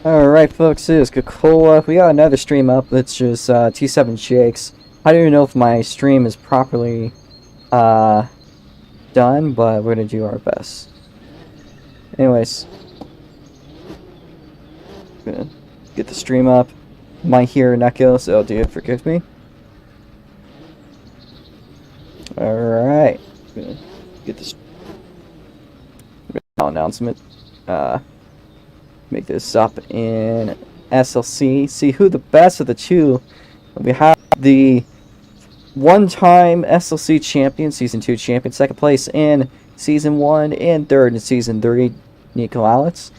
Alright folks, it is Coca-Cola. We got another stream up. It's just T7 Shakes. I don't even know if my stream is properly done, but we're gonna do our best. Anyways, gonna get the stream up. Might hear an echo, so do forgive me. Alright, gonna get this announcement. Make this up in SLC. See who the best of the two. We have the one-time SLC champion, Season 2 champion, second place in Season 1 and third in Season 3, Nikoalex.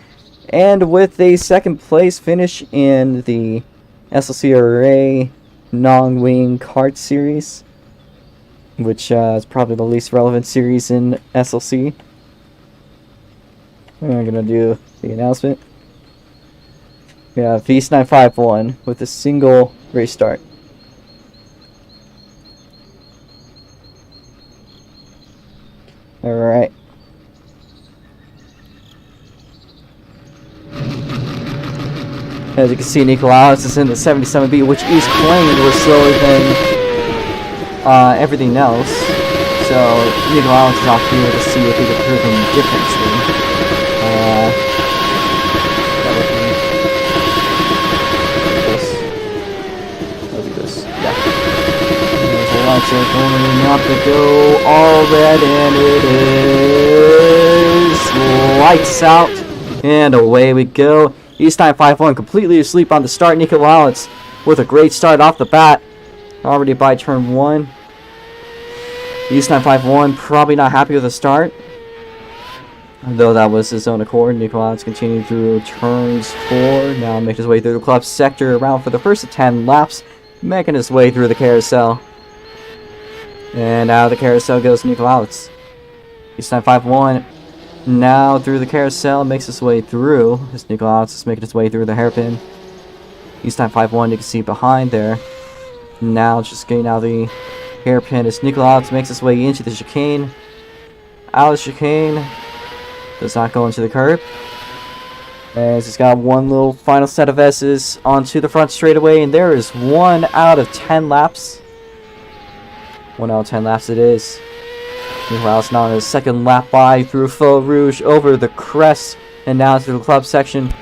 And with a second place finish in the SLC Array non-wing card series, which is probably the least relevant series in SLC. I'm going to do the announcement. We have East951 with a single race start. Alright. As you can see, Nikoalex is in the 77B, which is claimed was slower than everything else. So Nikoalex is off here to see if he can prove him differently. Going up to go all red, and it is lights out, and away we go. East951 completely asleep on the start. Nikoalex with a great start off the bat, already by turn 1. East951 probably not happy with the start, though that was his own accord. Nikoalex continued through turns 4, now making his way through the club sector around for the first of 10 laps, making his way through the carousel. And out of the carousel goes Nikoalex. East951 now through the carousel, makes his way through. As Nikoalex is making his way through the hairpin. East951 you can see behind there. Now just getting out of the hairpin as Nikoalex makes his way into the chicane. Out of the chicane. Does not go into the curb. As he's got one little final set of S's onto the front straightaway. And there is 1 out of 10 laps. 1 out of 10 laps it is. Nikoalex now on his second lap by through Faux Rouge over the crest and now through the club section.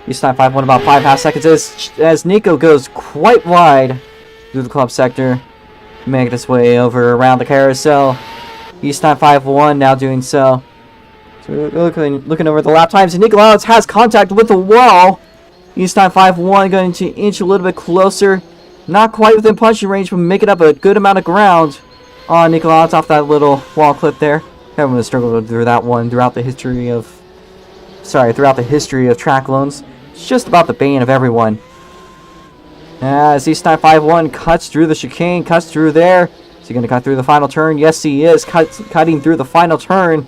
East951 about 5.5 seconds as Nico goes quite wide through the club sector, making his way over around the carousel. East951 now doing so. So looking over the lap times, and Nikoalex has contact with the wall. East951 going to inch a little bit closer. Not quite within punching range, but making up a good amount of ground on Nikoalex off that little wall clip there. Everyone has struggled through that one throughout the history of track loans. It's just about the bane of everyone. As East951 cuts through the chicane, cuts through there. Is he going to cut through the final turn? Yes, he is. Cutting through the final turn.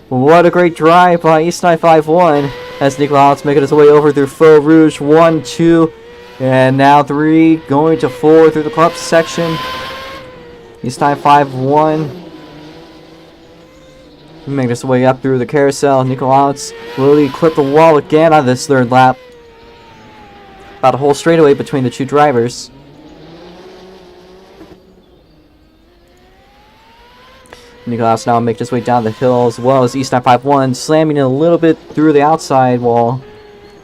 What a great drive by East951 as Nikoalex making his way over through Faux Rouge. 1, 2. And now 3, going to 4 through the club section. East951 making his way up through the carousel. Nikoalex will clip the wall again on this third lap. About a whole straightaway between the two drivers. Nikoalex now making his way down the hill as well as East951 slamming a little bit through the outside wall.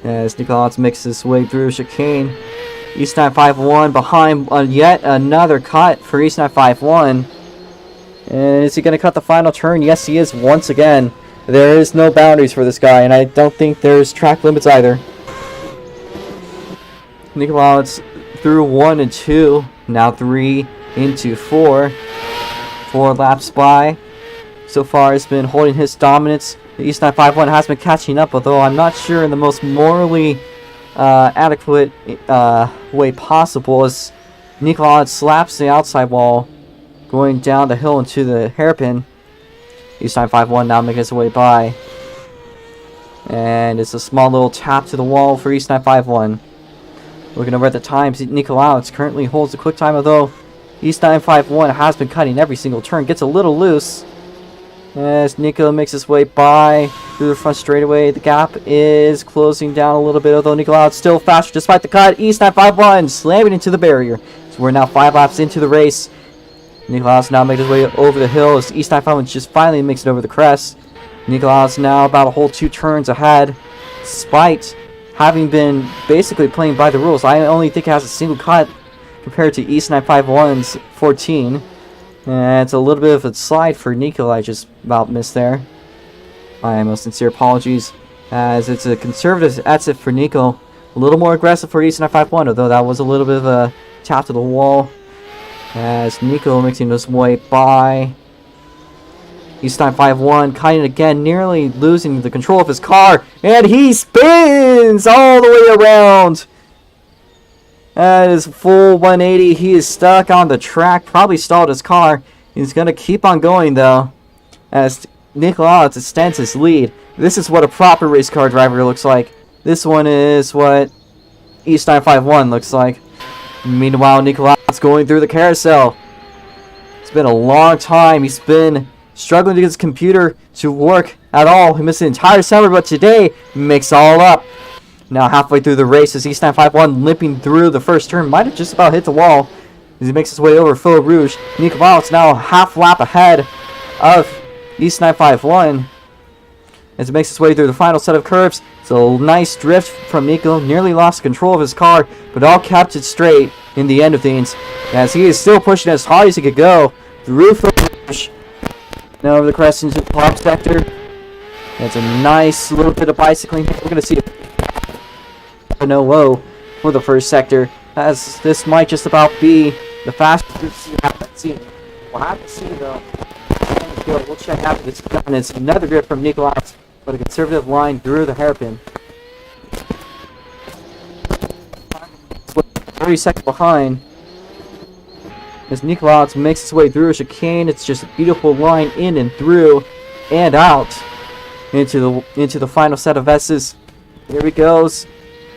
As Nikoalex makes his way through chicane. East951 behind yet another cut for East951. And is he going to cut the final turn? Yes, he is once again. There is no boundaries for this guy, and I don't think there's track limits either. Nikoalex through 1 and 2. Now 3 into 4. 4 laps by. So far has been holding his dominance. The East951 has been catching up, although I'm not sure in the most morally adequate way possible, as Nikoalex slaps the outside wall going down the hill into the hairpin. East951 now making his way by, and it's a small little tap to the wall for East951. Looking over at the times, Nikoalex currently holds the quick time, although East951 has been cutting every single turn. Gets a little loose. As Nico makes his way by through the front straightaway, the gap is closing down a little bit, although Nikoalex still faster despite the cut. East951 slamming into the barrier. So we're now 5 laps into the race. Nikoalex now makes his way over the hill as East951 just finally makes it over the crest. Nikoalex now about a whole 2 turns ahead, despite having been basically playing by the rules. I only think it has a single cut compared to East951's 14. And it's a little bit of a slide for Nico. I just about missed there. My most sincere apologies, as it's a conservative exit for Nico. A little more aggressive for East951, although that was a little bit of a tap to the wall. As Nico making his way by East951, cutting again, nearly losing the control of his car. And he spins all the way around. That is full 180. He is stuck on the track. Probably stalled his car. He's going to keep on going, though, as Nikoalex extends his lead. This is what a proper race car driver looks like. This one is what East951 looks like. Meanwhile, Nikoalex going through the carousel. It's been a long time. He's been struggling to get his computer to work at all. He missed the entire summer, but today makes all up. Now halfway through the race as East951 limping through the first turn. Might have just about hit the wall as he makes his way over Phil Rouge. Nikoalex now half lap ahead of East951 as he makes his way through the final set of curves. It's a nice drift from Nico. Nearly lost control of his car, but all kept it straight in the end of things as he is still pushing as hard as he could go through Phil Rouge. Now over the crest into the top sector. It's a nice little bit of bicycling. We're going to see no low for the first sector, as this might just about be the fastest you haven't seen. We'll have to see though. We'll check after this is done. It's another grip from Nikoalex, but a conservative line through the hairpin. 30 seconds behind as Nikoalex makes his way through a chicane. It's just a beautiful line in and through and out into the final set of S's. Here he goes.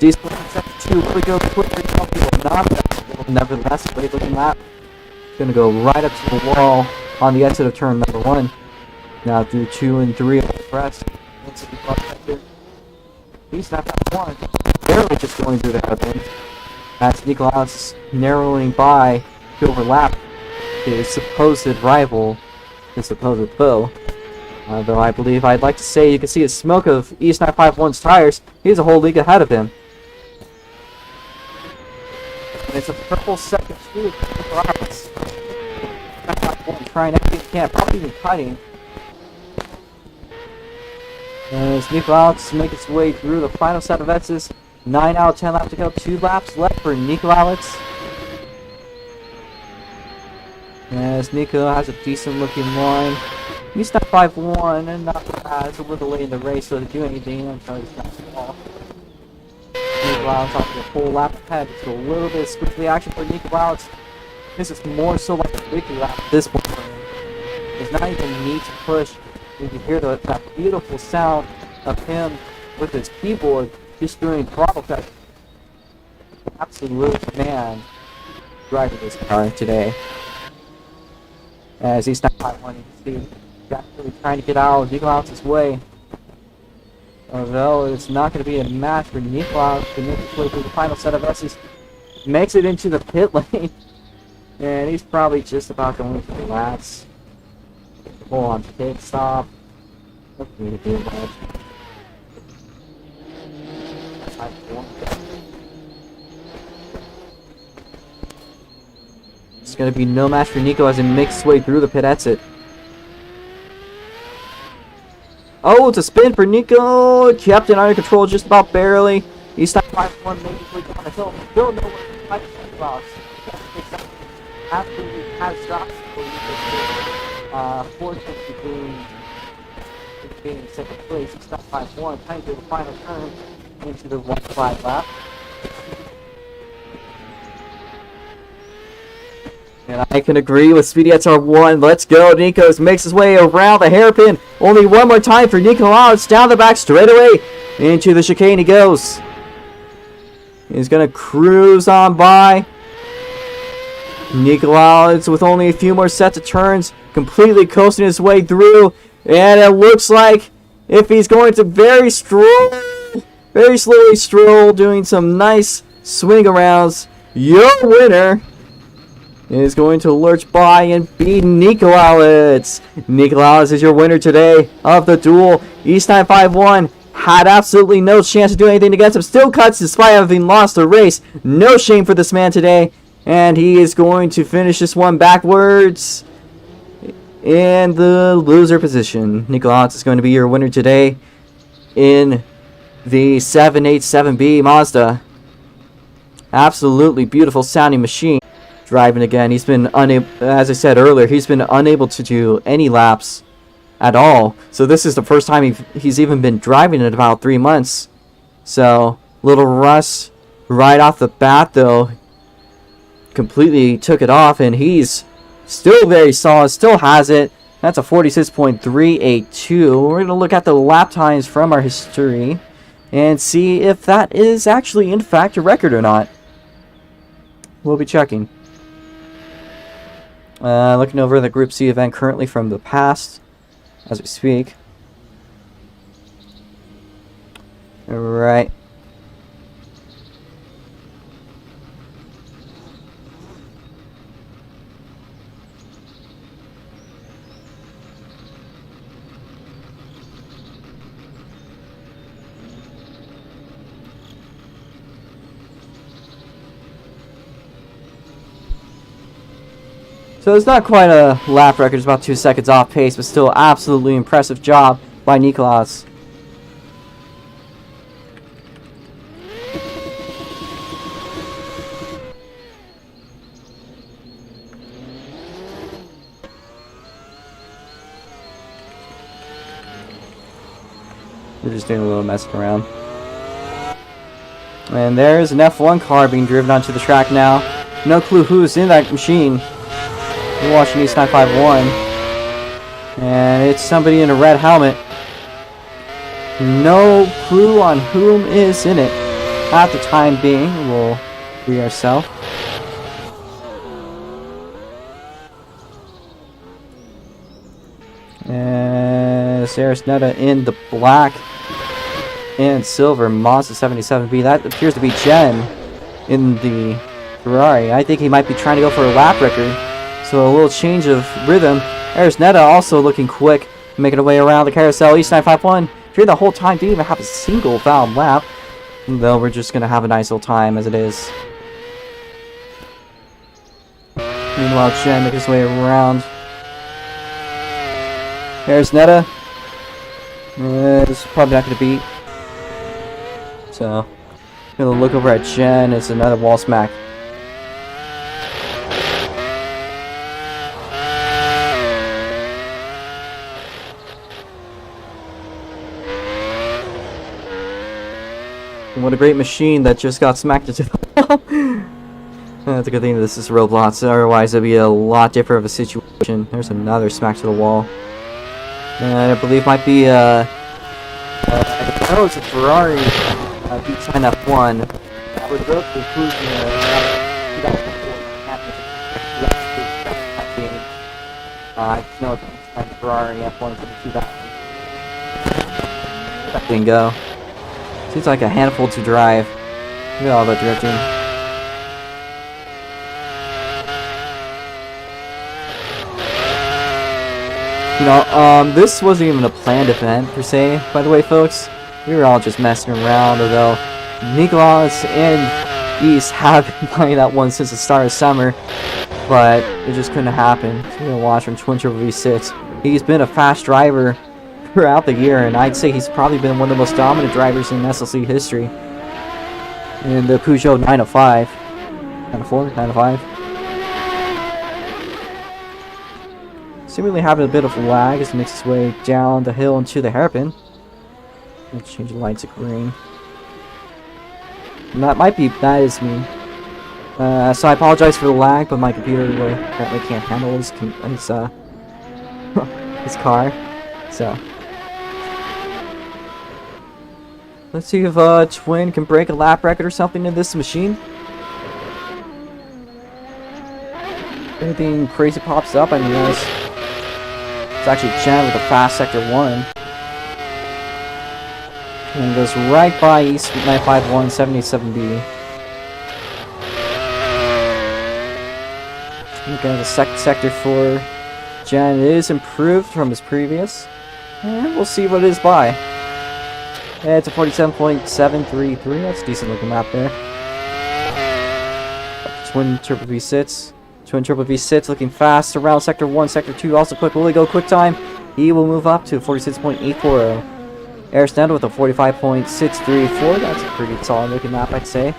These two really go quicker. Not nevertheless, great looking lap. Gonna go right up to the wall on the exit of turn number 1. Now through 2 and 3 of the press. Into the front sector. He's not that one. Barely just going through the hairpin. As Nikoalex narrowing by to overlap his supposed rival, his supposed foe. Though I believe I'd like to say you can see the smoke of East951's tires. He's a whole league ahead of him. And it's a purple second speed. Trying everything he can, probably even cutting. As Nikoalex makes his way through the final set of S's. 9 out of 10 laps to go. 2 laps left for Nikoalex. As Nico has a decent looking line. East951 and not bad. It's a little late in the race, so to do anything until he's got the ball. Nikoalex off the full lap ahead. It's a little bit of squiggly action for Nikoalex. This is more so like a weekly lap at this point. There's not even need to push. You can hear that beautiful sound of him with his keyboard just doing throttle cut. Absolute man driving this car today. As East951, you can see, actually trying to get out of Nikoalex's way. Although it's not going to be a match for Nikoalex to make his way through the final set of S's. Makes it into the pit lane. And he's probably just about going to the last full on pit stop. Hopefully to do that. It's going to be no match for Nico as he makes his way through the pit exit. Oh, it's a spin for Nico. Kept it under control just about barely. East951 made his way down the hill. Still no one to fight the box. Absolutely catastrophic for Nico. Fortunately, being second place, East951 trying to do the final turn into the 1-5 lap. And I can agree with Speedy SR1. Let's go. Nico makes his way around the hairpin. Only one more time for Nikoalex. Down the back straightaway. Into the chicane he goes. He's going to cruise on by. Nikoalex with only a few more sets of turns. Completely coasting his way through. And it looks like if he's going to very slowly stroll, doing some nice swing arounds, your winner is going to lurch by and be Nikoalex. Nikoalex is your winner today of the duel. East951 had absolutely no chance to do anything against him. Still cuts despite having lost the race. No shame for this man today. And he is going to finish this one backwards in the loser position. Nikoalex is going to be your winner today in the 787B Mazda. Absolutely beautiful sounding machine. Driving again. He's been unable, as I said earlier, he's been unable to do any laps at all. So this is the first time he's even been driving in about 3 months. So little rust right off the bat though. Completely took it off, and he's still very solid, still has it. That's a 46.382. We're going to look at the lap times from our history and see if that is actually in fact a record or not. We'll be checking. Looking over the Group C event currently from the past as we speak. Alright. So it's not quite a lap record, it's about 2 seconds off pace, but still absolutely impressive job by Nikoalex. We're just doing a little messing around. And there's an F1 car being driven onto the track now. No clue who's in that machine. You're watching East951, and it's somebody in a red helmet. No clue on whom is in it at the time being. We'll free ourselves. And Sarah's Netta in the black and silver Mazda 77B. That appears to be Jen in the Ferrari. I think he might be trying to go for a lap record. So a little change of rhythm. There's Netta also looking quick, making her way around the carousel. East951 here the whole time, didn't even have a single foul lap. Though we're just going to have a nice little time as it is. Meanwhile, Jen making his way around. There's Netta. It's probably not going to beat. So, going to look over at Jen. It's another wall smack. What a great machine that just got smacked into the wall. That's a good thing that this is Roblox, otherwise it'd be a lot different of a situation. There's another smack to the wall. I believe might be I know it's a Ferrari East951. I would go to the conclusion I just know it's a Ferrari F1 for the 2000. That thing go. Seems like a handful to drive. Look at all the drifting. You know, this wasn't even a planned event per se, by the way, folks. We were all just messing around, although Nikoalex and East have been playing that one since the start of summer, but it just couldn't happen. So we're gonna watch from Twin Turbo V6. He's been a fast driver throughout the year, and I'd say he's probably been one of the most dominant drivers in SLC history. In the Peugeot 905. 904? 905? Seemingly having a bit of lag as he makes his way down the hill into the hairpin. Let's change the lights to green. And that is me. So I apologize for the lag, but my computer apparently can't handle his his car. So let's see if Twin can break a lap record or something in this machine. If anything crazy pops up, I mean, It's actually Jen with a fast sector 1. And goes right by East951, 77B. Looking at the second sector for Jen. It is improved from his previous. And we'll see what it is by. Yeah, it's a 47.733. That's a decent looking map there. Twin Triple V sits. Twin Triple V sits looking fast around sector 1, sector 2. Also quick. Will he go quick time? He will move up to 46.840. Arisneta with a 45.634. That's a pretty solid looking map, I'd say.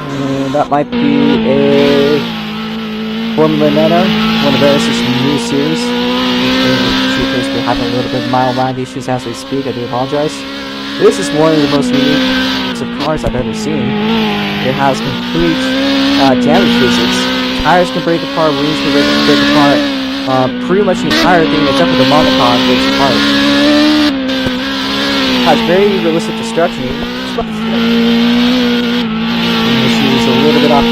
And that might be a Formula Neta, one of Eris's new series. She appears to be having a little bit of mild lag issues as we speak. I do apologize. This is one of the most unique of cars I've ever seen. It has complete damage physics. Tires can break apart, wheels can break apart. Pretty much the entire thing except for the monopod breaks apart. Has very realistic destruction. Issues a little bit off.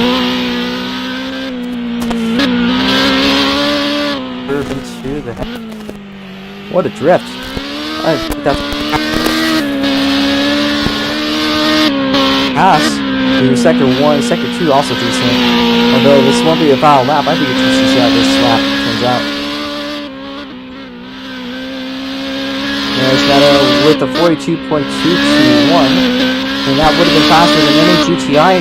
Curve into the head. What a drift! That's pass through sector 1, sector 2 also decent. Although this won't be a final lap, I think it's interesting to see how this lap turns out. Arisneta with the 42.221, and that would have been faster than any GTI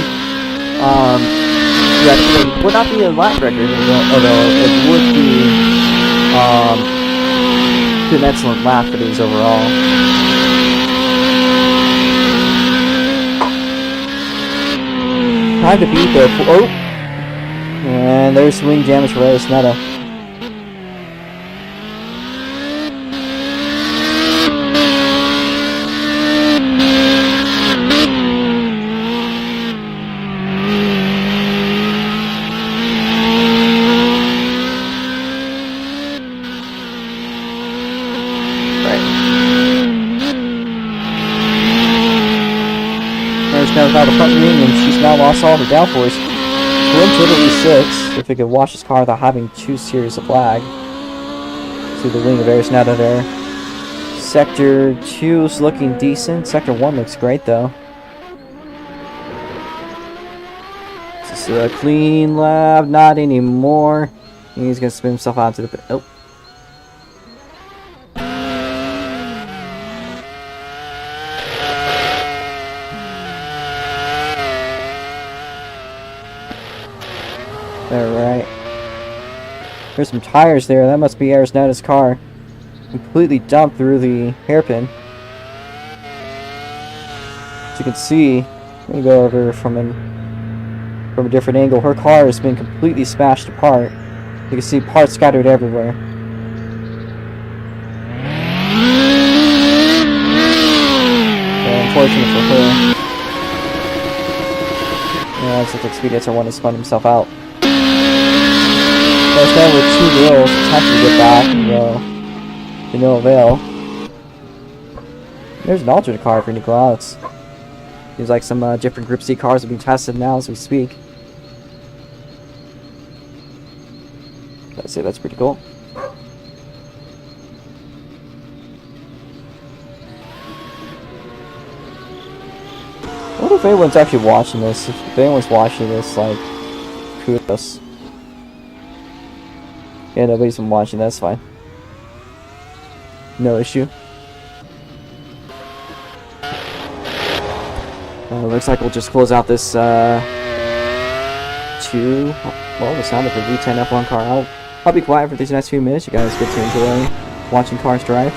record. It would not be a lap record, although it would be an excellent lap for these overall. Time to beat there. Oh! And there's swing damage for Arisneta. Now without a front wing, and she's now lost all her downforce. Twin Triple 6, if it could wash his car without having too serious of lag. See the wing of Arisneta there. Sector 2 is looking decent. Sector 1 looks great though. This is a clean lap, not anymore. He's gonna spin himself out to the pit. Oh. Alright. There's some tires there. That must be Arisneta's car. Completely dumped through the hairpin. As you can see, let me go over from a different angle. Her car has been completely smashed apart. You can see parts scattered everywhere. So unfortunate for her. Yeah, it's like Expeditor 1 to spun himself out. Arisneta with 2 wheels, attempting to get back, to no avail. There's an alternate car for Nikoalex. Seems like some different Group C cars are being tested now as we speak. I'd say that's pretty cool. I wonder if anyone's actually watching this. If anyone's watching this, like, kudos. Yeah, nobody's been watching, that's fine. No issue. Looks like we'll just close out this, well, the sound of the V10 F1 car. I'll be quiet for these next few minutes. You guys get to enjoy watching cars drive.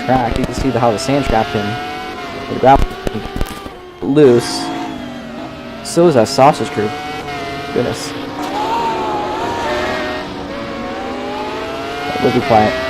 track. You can see how the sand trapped him. The ground loose. So is that sausage crew. Goodness. We'll be quiet.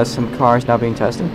Some cars now being tested.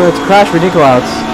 It's a crash for Nikoalex.